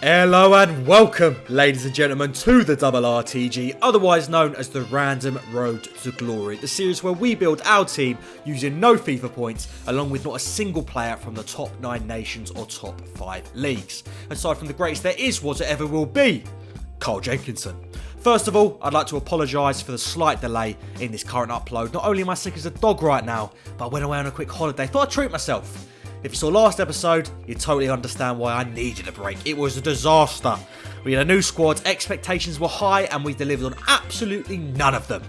Hello and welcome, ladies and gentlemen, to the RRTG, otherwise known as the Random Road to Glory, the series where we build our team using no FIFA points, along with not a single player from the top 9 nations or top 5 leagues. Aside from the greatest there is, was, or ever will be, Carl Jenkinson. First of all, I'd like to apologise for the slight delay in this current upload. Not only am I sick as a dog right now, but I went away on a quick holiday, thought I'd treat myself. If you saw last episode, you'd totally understand why I needed a break. It was a disaster. We had a new squad, expectations were high, and we delivered on absolutely none of them.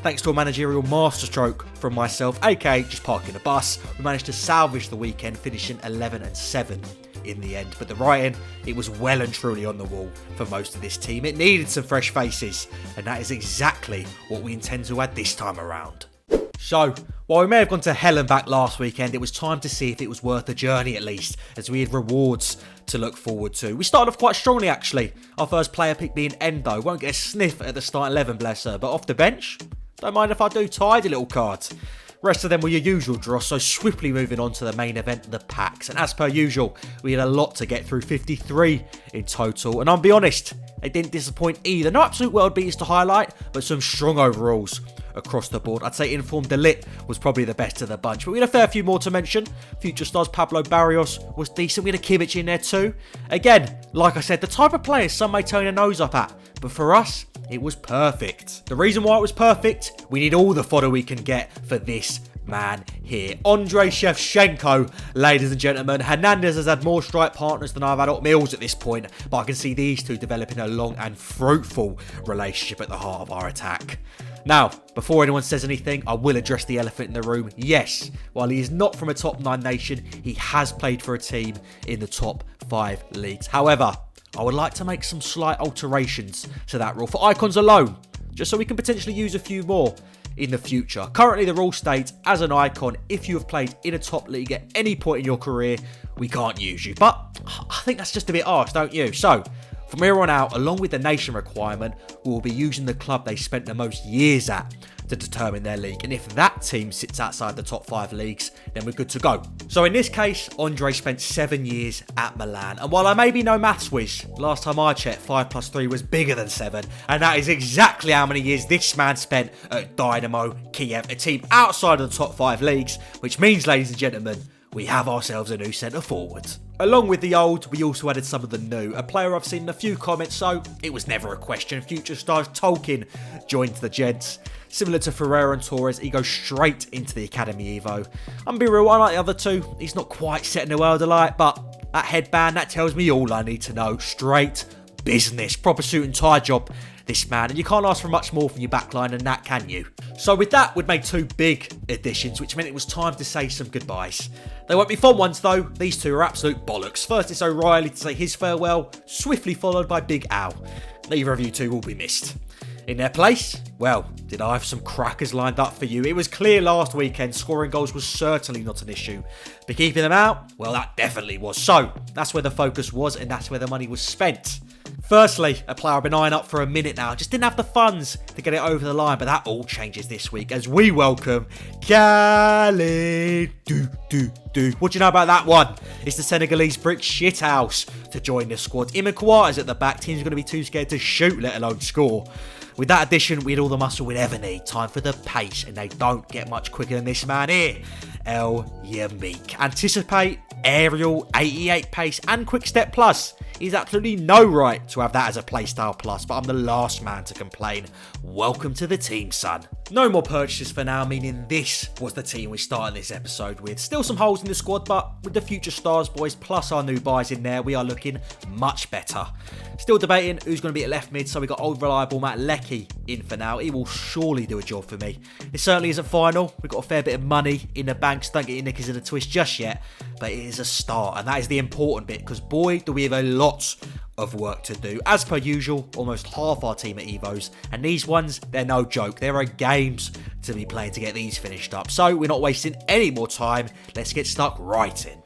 Thanks to a managerial masterstroke from myself, aka just parking a bus, we managed to salvage the weekend, finishing 11-7 in the end. But the writing, it was well and truly on the wall for most of this team. It needed some fresh faces, and that is exactly what we intend to add this time around. So, while we may have gone to hell and back last weekend, it was time to see if it was worth the journey at least, as we had rewards to look forward to. We started off quite strongly actually, our first player pick being Endo. Won't get a sniff at the start 11, bless her, but off the bench, don't mind if I do, tidy little cards. Rest of them were your usual draw, so swiftly moving on to the main event, the packs. And as per usual, we had a lot to get through, 53 in total. And I'll be honest, they didn't disappoint either. No absolute world beaters to highlight, but some strong overalls across the board. I'd say Informed Delit was probably the best of the bunch, but we had a fair few more to mention. Future stars Pablo Barrios was decent. We had a Kimmich in there too. Again, like I said, the type of players some may turn their nose up at, but for us, it was perfect. The reason why it was perfect, we need all the fodder we can get for this man here. Andrei Shevchenko, ladies and gentlemen. Hernandez has had more strike partners than I've had hot meals at this point, but I can see these two developing a long and fruitful relationship at the heart of our attack. Now, before anyone says anything, I will address the elephant in the room. Yes, while he is not from a top 9 nation, he has played for a team in the top 5 leagues. However, I would like to make some slight alterations to that rule for icons alone, just so we can potentially use a few more in the future. Currently, the rule states, as an icon, if you have played in a top league at any point in your career, we can't use you. But I think that's just a bit harsh, don't you? So, from here on out, along with the nation requirement, we will be using the club they spent the most years at to determine their league. And if that team sits outside the top 5 leagues, then we're good to go. So in this case, Andre spent 7 years at Milan. And while I may be no maths whiz, last time I checked, 5 plus 3 was bigger than 7. And that is exactly how many years this man spent at Dynamo Kiev, a team outside of the top 5 leagues, which means, ladies and gentlemen, we have ourselves a new centre forward. Along with the old, we also added some of the new. A player I've seen in a few comments, so it was never a question. Future stars Tolkien joined the gents. Similar to Ferreira and Torres, he goes straight into the Academy Evo. I'm be real, unlike the other two, he's not quite setting the world alight, but that headband, that tells me all I need to know. Straight business, proper suit and tie job, this man, and you can't ask for much more from your backline than that, can you? So with that, we'd made 2 big additions, which meant it was time to say some goodbyes. They won't be fun ones though, these 2 are absolute bollocks. First it's O'Reilly to say his farewell, swiftly followed by Big Al. Neither of you 2 will be missed. In their place, well, did I have some crackers lined up for you? It was clear last weekend scoring goals was certainly not an issue, but keeping them out, well, that definitely was. So that's where the focus was, and that's where the money was spent. Firstly, a player I've been eyeing up for a minute now, just didn't have the funds to get it over the line, but that all changes this week as we welcome Khalid. What do you know about that one? It's the Senegalese brick shithouse to join the squad. Him and Kouate's at the back, teams are going to be too scared to shoot, let alone score. With that addition, we had all the muscle we'd ever need. Time for the pace, and they don't get much quicker than this man here. El Yamik. Anticipate, aerial, 88 pace, and quick step plus. He's absolutely no right to have that as a playstyle plus, but I'm the last man to complain. Welcome to the team, son. No more purchases for now, meaning this was the team we started this episode with. Still some holes in the squad, but with the future stars boys plus our new buys in there, we are looking much better. Still debating who's going to be at left mid, so we got old reliable Matt Leckie in for now. He will surely do a job for me. It certainly isn't final. We've got a fair bit of money in the bank, so don't get your knickers in a twist just yet, but it is a start, and that is the important bit, because boy, do we have a lot of work to do. As per usual, almost half our team at Evos, and these ones, they're no joke. There are games to be playing to get these finished up, so we're not wasting any more time. Let's get stuck right in.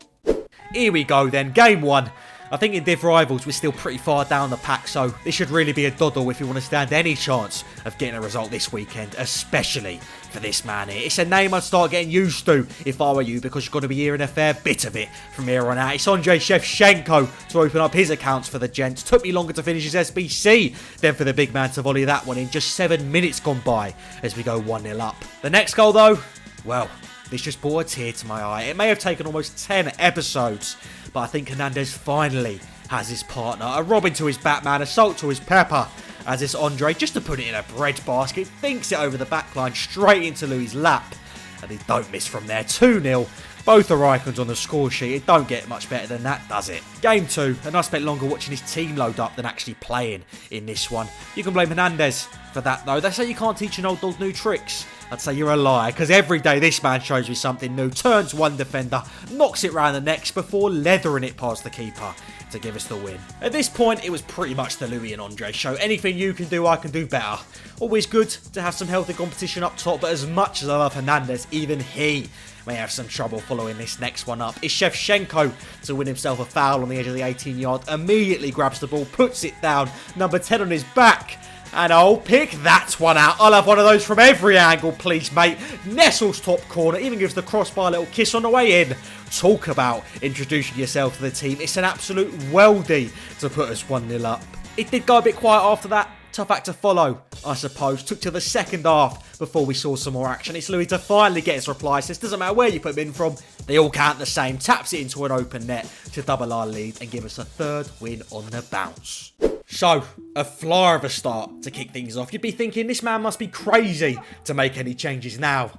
Here we go then, game 1. I think in Div Rivals, we're still pretty far down the pack, so this should really be a doddle if you want to stand any chance of getting a result this weekend, especially for this man here. It's a name I'd start getting used to if I were you, because you're going to be hearing a fair bit of it from here on out. It's Andrei Shevchenko to open up his accounts for the gents. Took me longer to finish his SBC than for the big man to volley that one in. Just 7 minutes gone by as we go 1-0 up. The next goal, though, well, this just brought a tear to my eye. It may have taken almost 10 episodes, but I think Hernandez finally has his partner. A Robin to his Batman, a Salt to his Pepper, as this Andre, just to put it in a bread basket, thinks it over the backline, straight into Louis' lap. And he don't miss from there. 2-0. Both are icons on the score sheet. It don't get much better than that, does it? Game 2, and I spent longer watching his team load up than actually playing in this one. You can blame Hernandez for that, though. They say you can't teach an old dog new tricks. I'd say you're a liar, because every day this man shows me something new. Turns one defender, knocks it round the necks before leathering it past the keeper to give us the win. At this point, it was pretty much the Louis and Andre show. Anything you can do, I can do better. Always good to have some healthy competition up top, but as much as I love Hernandez, even he may have some trouble following this next one up. It's Shevchenko to win himself a foul on the edge of the 18-yard. Immediately grabs the ball, puts it down. Number 10 on his back. And I'll pick that one out. I'll have one of those from every angle, please, mate. Nestles top corner. Even gives the crossbar a little kiss on the way in. Talk about introducing yourself to the team. It's an absolute weldy to put us 1-0 up. It did go a bit quiet after that. Tough act to follow, I suppose. Took till the second half before we saw some more action. It's Louis to finally get his reply. Says, doesn't matter where you put him in from, they all count the same. Taps it into an open net to double our lead and give us a third win on the bounce. So, a flyer of a start to kick things off. You'd be thinking this man must be crazy to make any changes now.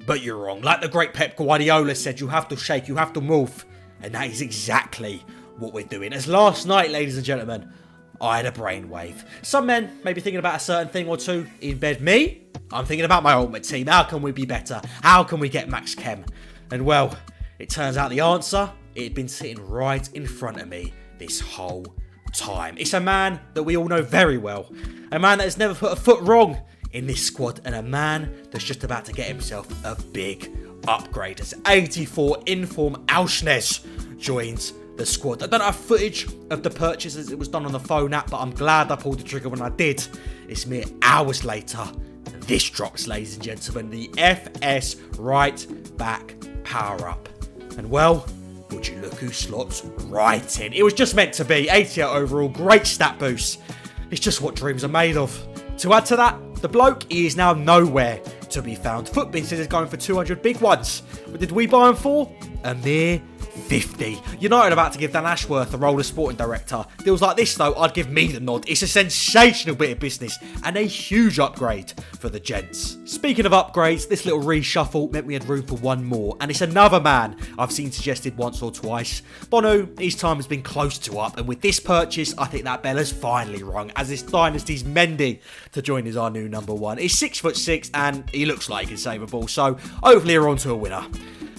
But you're wrong. Like the great Pep Guardiola said, you have to shake, you have to move. And that is exactly what we're doing. As last night, ladies and gentlemen, I had a brainwave. Some men may be thinking about a certain thing or two in bed. Me, I'm thinking about my ultimate team. How can we be better? How can we get Max Chem? And well, it turns out the answer, it had been sitting right in front of me this whole time. It's a man that we all know very well. A man that has never put a foot wrong in this squad. And a man that's just about to get himself a big upgrade. As 84 inform Auschnes joins the squad. I don't have footage of the purchase as it was done on the phone app, but I'm glad I pulled the trigger when I did. It's mere hours later. This drops, ladies and gentlemen, the FS right back power up. And well, would you look who slots right in? It was just meant to be. 88 overall, great stat boost. It's just what dreams are made of. To add to that, the bloke, he is now nowhere to be found. Footbin says he's going for 200 big ones. But did we buy him for? A mere 50. United about to give Dan Ashworth the role of sporting director. Deals like this though, I'd give me the nod. It's a sensational bit of business and a huge upgrade for the gents. Speaking of upgrades, this little reshuffle meant we had room for one more, and it's another man I've seen suggested once or twice. Bonu, his time has been close to up, and with this purchase, I think that bell has finally rung as this dynasty's mending to join as our new number one. He's 6'6" and he looks like he can save a ball, so hopefully we're on to a winner.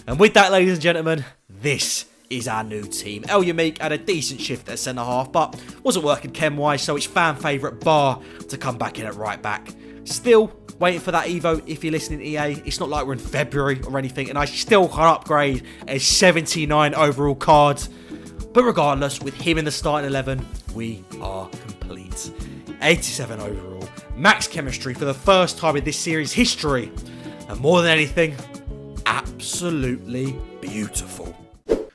And with that, ladies and gentlemen, this is our new team. El Yamik had a decent shift at centre-half, but wasn't working chem-wise, so it's fan favourite Bar to come back in at right-back. Still waiting for that Evo, if you're listening EA. It's not like we're in February or anything, and I still can't upgrade a 79 overall card. But regardless, with him in the starting 11, we are complete. 87 overall. Max chemistry for the first time in this series' history. And more than anything, absolutely beautiful.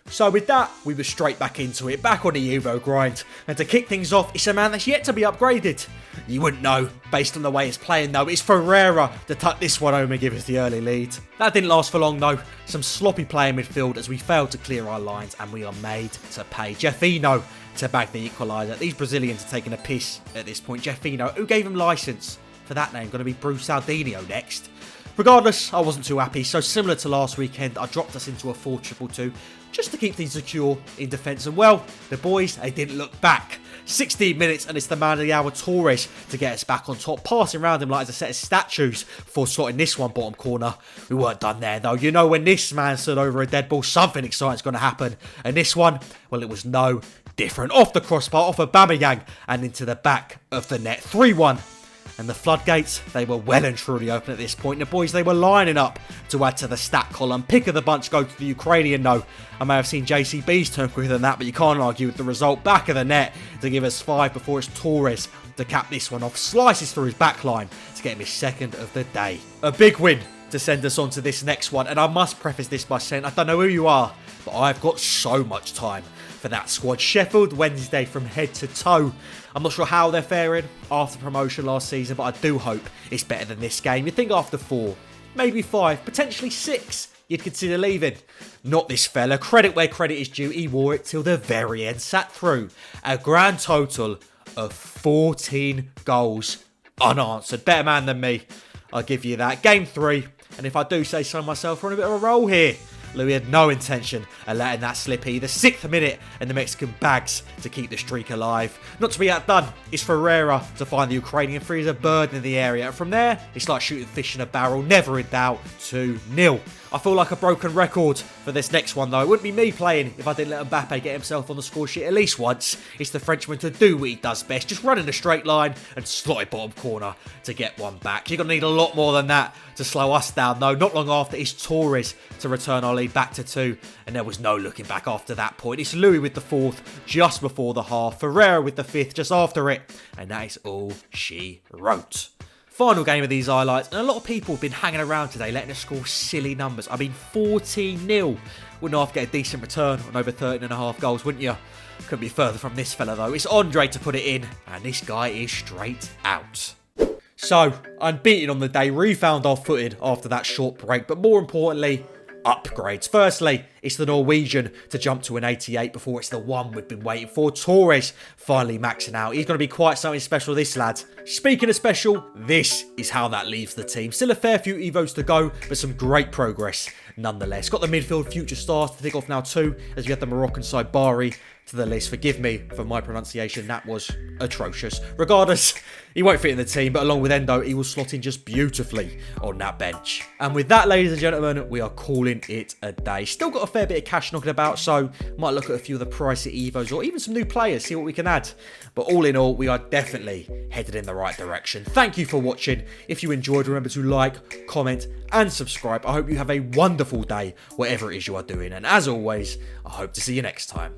So with that, we were straight back into it, back on the Evo Grind. And to kick things off, it's a man that's yet to be upgraded. You wouldn't know, based on the way it's playing though. It's Ferreira to tuck this one home and give us the early lead. That didn't last for long though. Some sloppy play in midfield as we failed to clear our lines, and we are made to pay. Jeffino to bag the equaliser. These Brazilians are taking a piss at this point. Jeffino, who gave him licence for that name? Going to be Bruce Saldinho next. Regardless, I wasn't too happy, so similar to last weekend, I dropped us into a 4-2-2 just to keep things secure in defence. And well, the boys, they didn't look back. 16 minutes and it's the man of the hour, Torres, to get us back on top, passing around him like as a set of statues for slotting this one bottom corner. We weren't done there though. You know, when this man stood over a dead ball, something exciting's going to happen. And this one, well, it was no different. Off the crossbar, off Aubameyang and into the back of the net. 3-1. And the floodgates, they were well and truly open at this point. And the boys, they were lining up to add to the stat column. Pick of the bunch go to the Ukrainian, though. I may have seen JCB's turn quicker than that, but you can't argue with the result. Back of the net to give us 5 before it's Torres to cap this one off. Slices through his back line to get him his second of the day. A big win to send us on to this next one. And I must preface this by saying, I don't know who you are, but I've got so much time for that squad. Sheffield Wednesday from head to toe. I'm not sure how they're faring after promotion last season, but I do hope it's better than this game. You'd think after 4, maybe 5, potentially 6, you'd consider leaving. Not this fella. Credit where credit is due. He wore it till the very end. Sat through a grand total of 14 goals unanswered. Better man than me, I'll give you that. Game 3, and if I do say so myself, we're on a bit of a roll here. Louis had no intention of letting that slip either. 6th minute and the Mexican bags to keep the streak alive. Not to be outdone, it's Ferreira to find the Ukrainian free as a bird in the area. And from there, it's like shooting fish in a barrel. Never in doubt, 2-0. I feel like a broken record for this next one though. It wouldn't be me playing if I didn't let Mbappe get himself on the score sheet at least once. It's the Frenchman to do what he does best. Just run in a straight line and slot it bottom corner to get one back. You're going to need a lot more than that to slow us down though. Not long after, it's Torres to return our lead back to 2. And there was no looking back after that point. It's Louis with the 4th just before the half. Ferreira with the 5th just after it. And that is all she wrote. Final game of these highlights, and a lot of people have been hanging around today letting us score silly numbers. I mean 14-0. Wouldn't half get a decent return on over 13.5 goals, wouldn't you? Couldn't be further from this fella though. It's Andre to put it in, and this guy is straight out. So, unbeaten on the day, refound our footing after that short break, but more importantly, upgrades. Firstly, it's the Norwegian to jump to an 88 before it's the one we've been waiting for. Torres finally maxing out. He's going to be quite something special, this lad. Speaking of special, this is how that leaves the team. Still a fair few Evos to go, but some great progress nonetheless. Got the midfield future stars to tick off now too, as you have the Moroccan side Bari to the list. Forgive me for my pronunciation, that was atrocious. Regardless, he won't fit in the team, but along with Endo, he will slot in just beautifully on that bench. And with that, ladies and gentlemen, we are calling it a day. Still got a fair bit of cash knocking about, so might look at a few of the pricey Evos or even some new players, see what we can add. But all in all, we are definitely headed in the right direction. Thank you for watching. If you enjoyed, remember to like, comment, and subscribe. I hope you have a wonderful day, whatever it is you are doing. And as always, I hope to see you next time.